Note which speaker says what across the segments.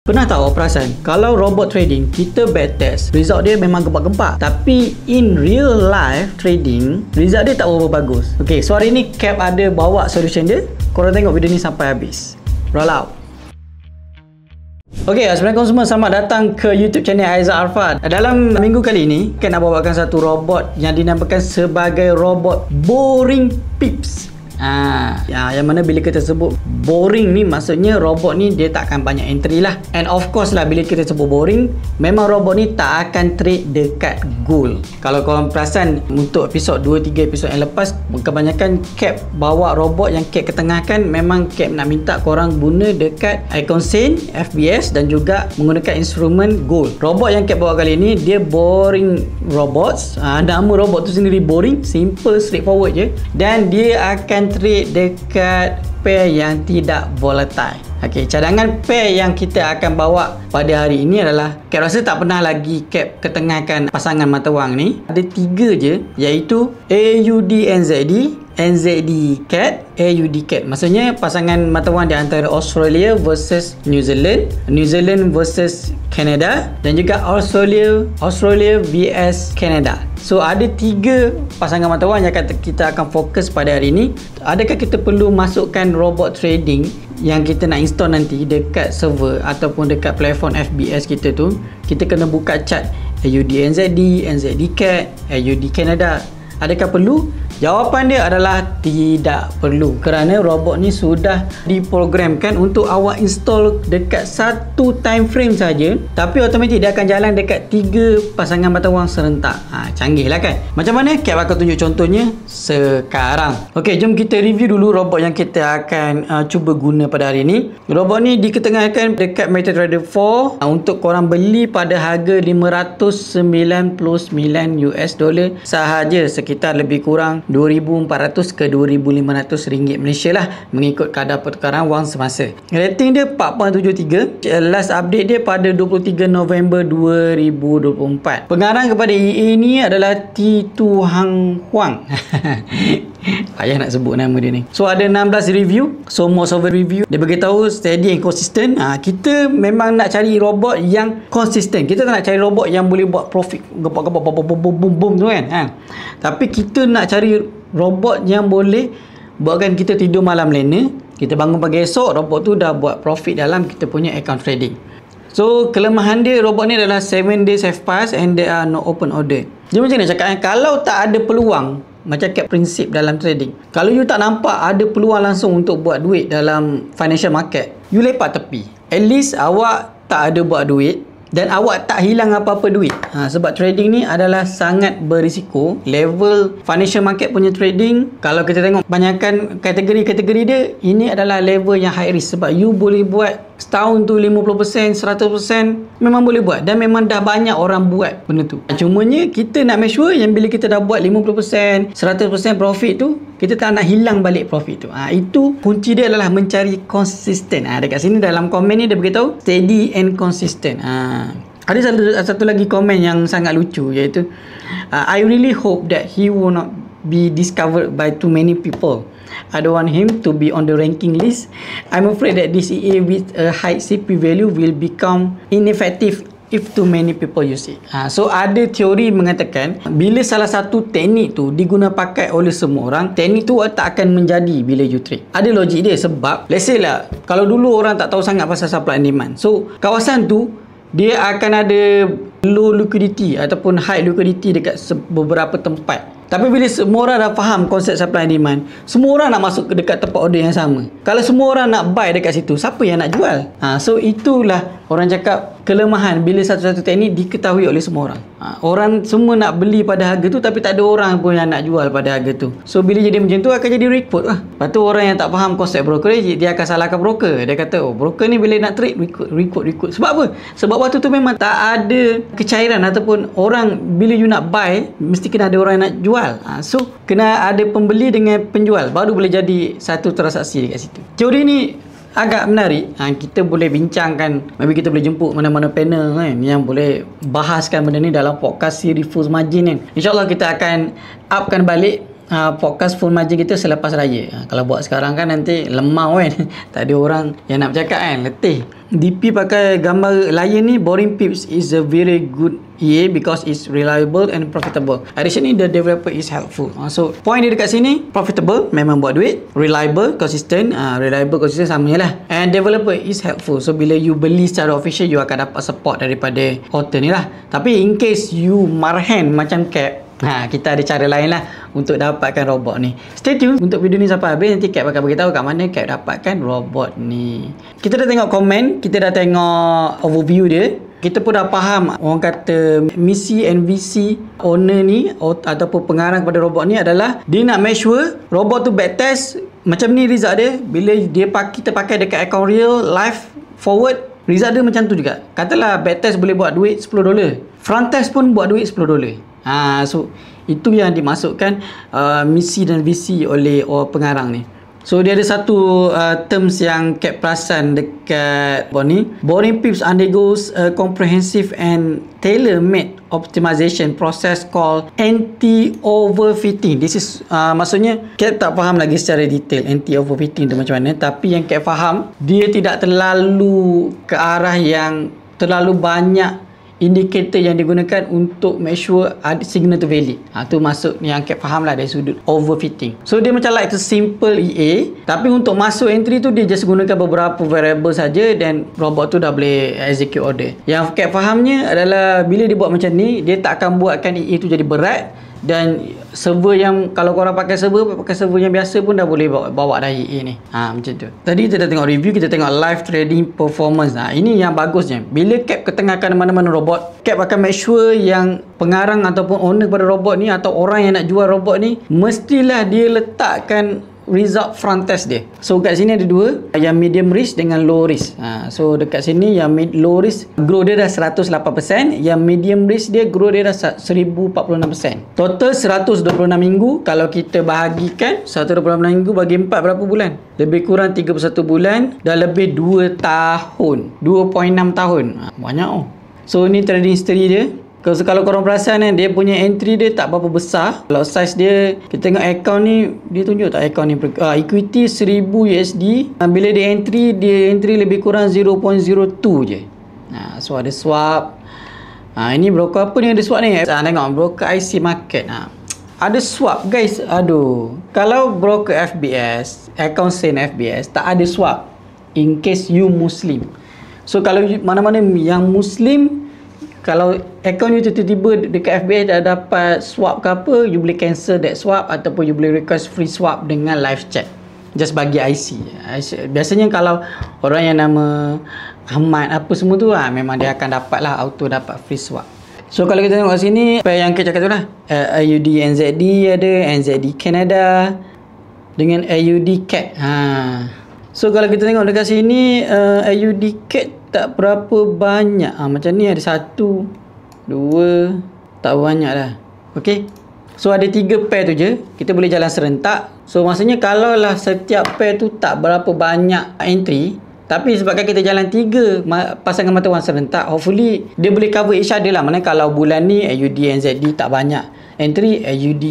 Speaker 1: Pernah tahu perasan kalau robot trading kita backtest, result dia memang gempak-gempak, tapi in real life trading result dia tak berapa bagus. Okay, so hari ni Cap ada bawa solution dia. Korang tengok video ni sampai habis. Roll out. Okay, Assalamualaikum semua, selamat datang ke YouTube channel Aizat Arfad. Dalam minggu kali ini Ken nak bawakan satu robot yang dinamakan sebagai robot Boring Pips. Yang mana bila kita sebut boring ni, maksudnya robot ni dia tak akan banyak entry lah. And of course lah, bila kita sebut boring, memang robot ni tak akan trade dekat gold. Kalau korang perasan untuk episod 2-3 episod yang lepas, kebanyakan Cap bawa robot yang Cap ketengahkan, memang Cap nak minta korang guna dekat Icon Chain, FBS dan juga menggunakan instrumen gold. Robot yang Cap bawa kali ni dia boring robots. Nama robot tu sendiri boring, simple, straightforward je, dan dia akan trade dekat pair yang tidak volatile. Okey, cadangan pair yang kita akan bawa pada hari ini adalah, Cap rasa tak pernah lagi Cap ketengahkan pasangan mata wang ni. Ada 3 je, iaitu AUD NZD, NZD CAD, AUD CAD. Maksudnya pasangan mata wang di antara Australia versus New Zealand, New Zealand versus Canada, dan juga Australia vs Canada. So ada 3 pasangan mata wang yang kita akan fokus pada hari ini. Adakah kita perlu masukkan robot trading yang kita nak install nanti dekat server ataupun dekat platform FBS kita tu? Kita kena buka chart AUD NZD, NZD CAD, AUD Canada. Adakah perlu? Jawapan dia adalah tidak perlu, kerana robot ni sudah diprogramkan untuk awak install dekat satu time frame saja, tapi automatik dia akan jalan dekat 3 pasangan mata wang serentak. Canggih lah kan? Macam mana? Cap akan tunjuk contohnya sekarang. Okey, jom kita review dulu robot yang kita akan cuba guna pada hari ini. Robot ni diketengahkan dekat MetaTrader 4 untuk korang beli pada harga $599 sahaja, sekitar lebih kurang 2,400 ke 2,500 ringgit Malaysia lah, mengikut kadar pertukaran wang semasa. Rating dia 4.73. Last update dia pada 23 November 2024. Pengarang kepada EA ni adalah Tu Hang Huang. Payah nak sebut nama dia ni. So ada 16 review. So most of the review dia beritahu steady and consistent. Kita memang nak cari robot yang konsisten. Kita tak nak cari robot yang boleh buat profit gepak-gepak boom tu kan. Tapi kita nak cari robot yang boleh buatkan kita tidur malam lena, kita bangun pagi esok, robot tu dah buat profit dalam kita punya account trading. So kelemahan dia, robot ni adalah 7 days have passed and there are no open order. Jadi macam mana cakap, kalau tak ada peluang, macam Cap prinsip dalam trading, kalau you tak nampak ada peluang langsung untuk buat duit dalam financial market, you lepak tepi. At least awak tak ada buat duit dan awak tak hilang apa-apa duit. Sebab trading ni adalah sangat berisiko. Level financial market punya trading, kalau kita tengok banyakkan kategori-kategori dia, ini adalah level yang high risk. Sebab you boleh buat setahun tu 50%, 100% memang boleh buat, dan memang dah banyak orang buat benda tu. Cumanya kita nak make sure yang bila kita dah buat 50%, 100% profit tu, kita tak nak hilang balik profit tu. Itu kunci dia adalah mencari konsisten. Dekat sini dalam komen ni dia beritahu steady and consistent. Ada satu lagi komen yang sangat lucu, iaitu I really hope that he will not be discovered by too many people. I don't want him to be on the ranking list. I'm afraid that this EA with a high CP value will become ineffective if too many people use it. So ada teori mengatakan bila salah satu teknik tu diguna pakai oleh semua orang, teknik tu tak akan menjadi bila you trade. Ada logik dia, sebab let's say lah, kalau dulu orang tak tahu sangat pasal supply and demand, so kawasan tu dia akan ada low liquidity ataupun high liquidity dekat beberapa tempat. Tapi bila semua orang dah faham konsep supply and demand, semua orang nak masuk ke dekat tempat order yang sama. Kalau semua orang nak buy dekat situ, siapa yang nak jual? So itulah orang cakap kelemahan bila satu-satu teknik diketahui oleh semua orang. Orang semua nak beli pada harga tu, tapi tak ada orang pun yang nak jual pada harga tu. So bila jadi macam tu, akan jadi record lah. Lepas tu orang yang tak faham konsep brokerage, dia akan salahkan broker. Dia kata, oh broker ni bila nak trade record. Sebab apa? Sebab waktu tu memang tak ada kecairan, ataupun orang bila you nak buy, mesti kena ada orang yang nak jual. So kena ada pembeli dengan penjual, baru boleh jadi satu transaksi dekat situ. Teori ni agak menarik. Kita boleh bincangkan, maybe kita boleh jemput mana-mana panel kan yang boleh bahaskan benda ni dalam podcast siri Full Margin kan. InsyaAllah kita akan upkan balik podcast full margin kita selepas raya. Kalau buat sekarang kan nanti lemau kan. Tak ada orang yang nak bercakap kan, letih. DP pakai gambar lion ni, Boring Pips is a very good EA because it's reliable and profitable. Additionally, the developer is helpful. So, point dia dekat sini, profitable, memang buat duit. Reliable, consistent. Reliable, consistent sama je lah. And developer is helpful. So, bila you beli secara official, you akan dapat support daripada author ni lah. Tapi, in case you marhen macam Cap, kita ada cara lain lah untuk dapatkan robot ni. Stay tune untuk video ni sampai habis. Nanti Cap akan beritahu kat mana Cap dapatkan robot ni. Kita dah tengok komen, kita dah tengok overview dia. Kita pun dah faham orang kata misi NVC owner ni ataupun pengarang kepada robot ni adalah dia nak make sure robot tu backtest macam ni result dia. Bila kita pakai dekat account real live forward, result dia macam tu juga. Katalah backtest boleh buat duit $10, front test pun buat duit $10. So itu yang dimasukkan misi dan visi oleh pengarang ni. So dia ada satu terms yang Cap perasan dekat ni. Boring Pips undergoes a comprehensive and tailor-made optimization process called anti-overfitting. This is maksudnya Cap tak faham lagi secara detail anti-overfitting tu macam mana, tapi yang Cap faham dia tidak terlalu ke arah yang terlalu banyak indikator yang digunakan untuk make sure ada signal tu valid. Tu masuk yang Cap faham lah dari sudut overfitting. So dia macam like a simple EA, tapi untuk masuk entry tu dia just gunakan beberapa variable saja dan robot tu dah boleh execute order. Yang Cap fahamnya adalah bila dia buat macam ni, dia tak akan buatkan EA tu jadi berat. Dan server yang kalau korang pakai server yang biasa pun dah boleh bawa dah EA ni. Macam tu. Tadi kita dah tengok review, kita tengok live trading performance. Ini yang bagusnya. Bila Cap ketengahkan mana-mana robot, Cap akan make sure yang pengarang ataupun owner pada robot ni atau orang yang nak jual robot ni mestilah dia letakkan result front test dia. So kat sini ada dua, yang medium risk dengan low risk. So dekat sini yang low risk grow dia dah 108%, yang medium risk dia grow dia dah 1046%. Total 126 minggu. Kalau kita bahagikan 126 minggu bagi 4 berapa bulan? Lebih kurang 31 bulan, dah lebih 2 tahun. 2.6 tahun. Banyak So ini trading history dia. Kalau korang perasan dia punya entry dia tak berapa besar. Lot size dia, kita tengok account ni, dia tunjuk tak account ni, equity 1000 USD. Bila dia entry lebih kurang 0.02 je. So ada swap. Ini broker apa ni ada swap ni? Tengok broker IC market. Ada swap guys. Aduh, kalau broker FBS, account Sen FBS tak ada swap in case you Muslim. So kalau mana-mana yang Muslim, kalau account you tiba-tiba dekat FBS dah dapat swap ke apa, you boleh cancel that swap ataupun you boleh request free swap dengan live chat. Just bagi IC. Biasanya kalau orang yang nama Ahmad apa semua tu memang dia akan dapat lah, auto dapat free swap. So kalau kita tengok kat sini, apa yang kita cakap tu lah, AUD NZD ada, NZD Canada dengan AUD CAD. So kalau kita tengok dekat sini, AUD CAD tak berapa banyak. Macam ni ada 1, 2, tak banyak dah. Okay. So ada 3 pair tu je. Kita boleh jalan serentak. So maksudnya kalau lah setiap pair tu tak berapa banyak entry, tapi sebabkan kita jalan 3 pasangan mata wang serentak, hopefully dia boleh cover each other lah. Mana kalau bulan ni AUD NZD tak banyak entry, AUD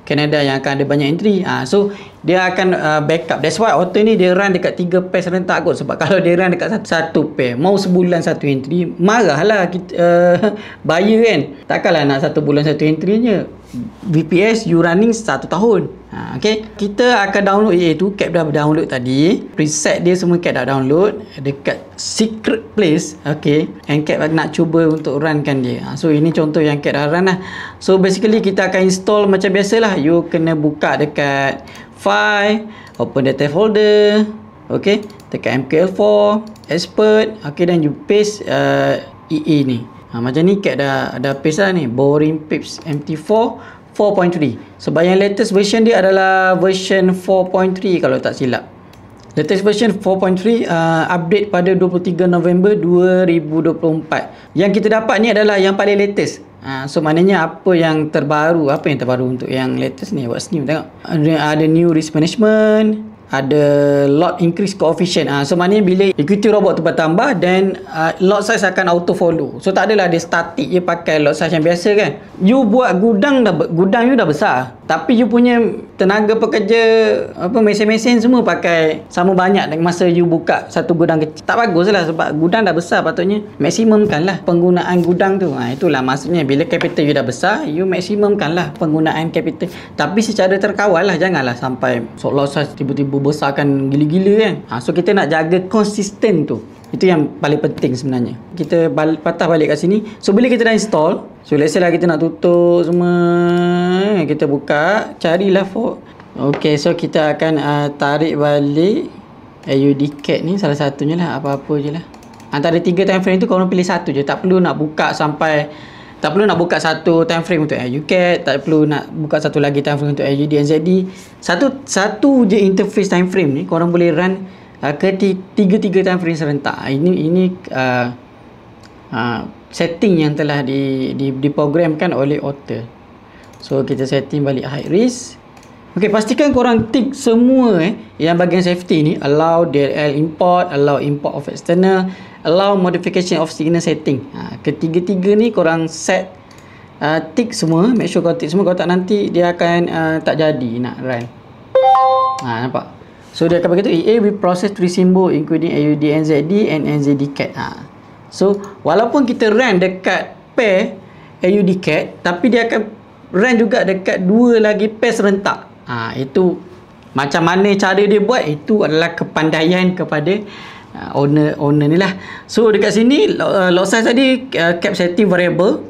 Speaker 1: Canada yang akan ada banyak entry. So dia akan backup. That's why auto ni dia run dekat 3 pair serentak kot. Sebab kalau dia run dekat satu pair, mau sebulan satu entry, marahlah kita buyer kan. Takkanlah nak satu bulan satu entry nya. VPS you running 1 tahun. Okay, kita akan download EA tu. Cap dah download tadi, preset dia semua Cap dah download dekat secret place. Okay, and Cap nak cuba untuk runkan dia. So ini contoh yang Cap dah run lah. So basically kita akan install macam biasalah. You kena buka dekat file, open data folder, okay, tekan MKL4 expert, okay, dan you paste EA ni. Macam ni Cap dah paste lah ni, Boring Pips MT4 4.3. Sebab yang latest version dia adalah version 4.3 kalau tak silap. Latest version 4.3 update pada 23 November 2024. Yang kita dapat ni adalah yang paling latest. So maknanya apa yang terbaru untuk yang latest ni, what's new, tengok. Ada new risk management, ada lot increase coefficient. So maknanya bila equity robot tu bertambah, then lot size akan auto follow. So tak adalah dia static je pakai lot size yang biasa kan. You buat gudang you dah besar, tapi you punya tenaga pekerja mesin-mesin semua pakai sama banyak dengan masa you buka satu gudang kecil. Tak bagus lah, sebab gudang dah besar, patutnya maksimumkan lah penggunaan gudang tu. Itulah maksudnya, bila capital you dah besar, you maksimumkan lah penggunaan capital, tapi secara terkawal lah. Janganlah sampai lot size tiba-tiba besarkan gila-gila kan. So kita nak jaga konsisten tu. Itu yang paling penting sebenarnya. Kita patah balik kat sini. So bila kita dah install, so let's say lah kita nak tutup semua, kita buka, carilah okay, so kita akan tarik balik AUD CAD ni, salah satunya lah, apa-apa je lah. Antara 3 time frame tu korang pilih satu je. Tak perlu nak buka satu time frame untuk AUCAD, tak perlu nak buka satu lagi time frame untuk AUD NZD. Satu je interface time frame ni korang boleh run ke 3 time frame serentak. Ini setting yang telah diprogramkan oleh author. So kita setting balik high risk. Okey, pastikan korang tick semua yang bahagian safety ni. Allow DLL import, allow import of external, allow modification of signal setting. Ketiga-tiga ni korang set, tick semua. Make sure korang tick semua. Kalau tak, nanti dia akan tak jadi nak run. Nampak? So dia akan begitu. EA will process 3 symbol including AUD NZD and NZD CAD. So walaupun kita run dekat pair AUD CAD, tapi dia akan run juga dekat 2 lagi pair serentak. Itu macam mana cara dia buat, itu adalah kepandaian kepada owner ni lah. So dekat sini lot size tadi cap setting variable.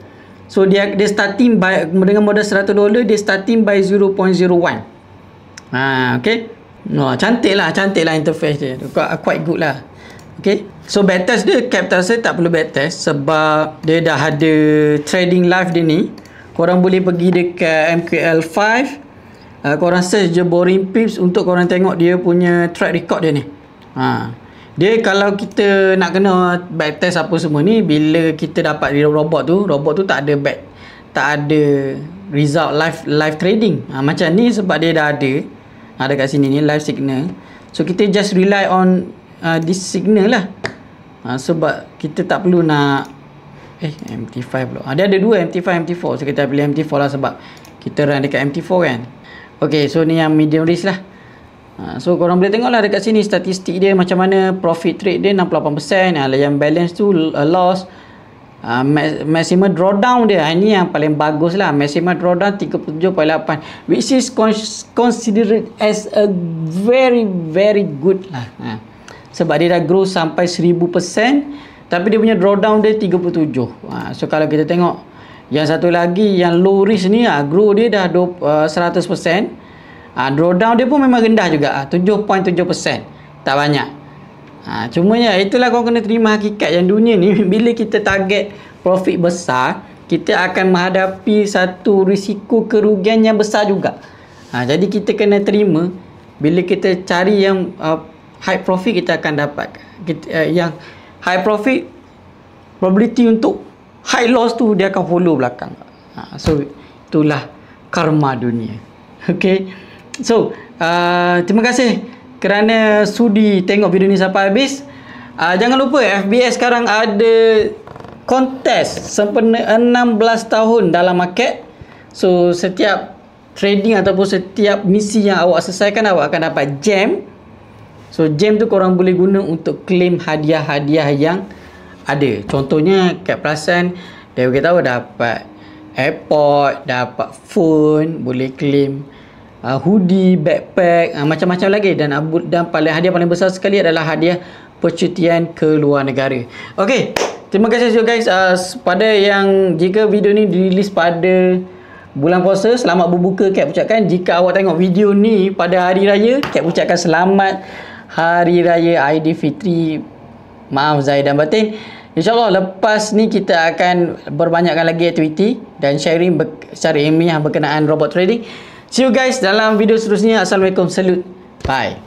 Speaker 1: So dia starting by dengan modal $100, dia starting by 0.01. Okay. Cantik lah interface dia. Quite good lah. Okay. So backtest dia, cap saya tak perlu backtest sebab dia dah ada trading live dia ni. Korang boleh pergi dekat MQL5, korang search je Boring Pips untuk korang tengok dia punya track record dia ni. Dia kalau kita nak kena backtest apa semua ni, bila kita dapat robot tu tak ada result live trading. Macam ni sebab dia dah ada kat sini ni live signal. So kita just rely on this signal lah. Sebab kita tak perlu nak MT5 pula. Dia ada 2 MT5, MT4. So kita pilih MT4 lah sebab kita run dekat MT4 kan. Okay, so ni yang medium risk lah. So korang boleh tengok lah dekat sini statistik dia macam mana. Profit trade dia 68%. Yang balance tu loss. Maximum drawdown dia, ini yang paling bagus lah. Maximum drawdown 37.8, which is considered as a very very good lah. Sebab dia dah grow sampai 1000%, tapi dia punya drawdown dia 37. So kalau kita tengok yang satu lagi yang low risk ni, grow dia dah 100%. Drawdown dia pun memang rendah juga, 7.7%, tak banyak. Cumanya itulah kau kena terima hakikat yang dunia ni, bila kita target profit besar, kita akan menghadapi satu risiko kerugian yang besar juga. Jadi kita kena terima, bila kita cari yang high profit, kita akan dapat yang high profit, probability untuk high loss tu dia akan follow belakang. So itulah karma dunia. Okay, so terima kasih kerana sudi tengok video ni sampai habis. Jangan lupa FBS sekarang ada kontes sempena 16 tahun dalam market. So setiap trading ataupun setiap misi yang awak selesaikan, awak akan dapat gem. So gem tu korang boleh guna untuk claim hadiah-hadiah yang ada. Contohnya kat Perasan dia beritahu dapat airpod, dapat phone, boleh claim hoodie, backpack, macam-macam lagi. Dan hadiah paling besar sekali adalah hadiah percutian ke luar negara. Okey, terima kasih juga guys. Pada yang jika video ni dirilis pada bulan puasa, selamat berbuka Cap ucapkan. Jika awak tengok video ni pada hari raya, Cap ucapkan selamat hari raya Aidilfitri. Maaf zahir dan batin. InsyaAllah lepas ni kita akan berbanyakkan lagi aktiviti dan sharing secara ilmiah berkenaan robot trading. See you guys dalam video seterusnya. Assalamualaikum. Salute. Bye.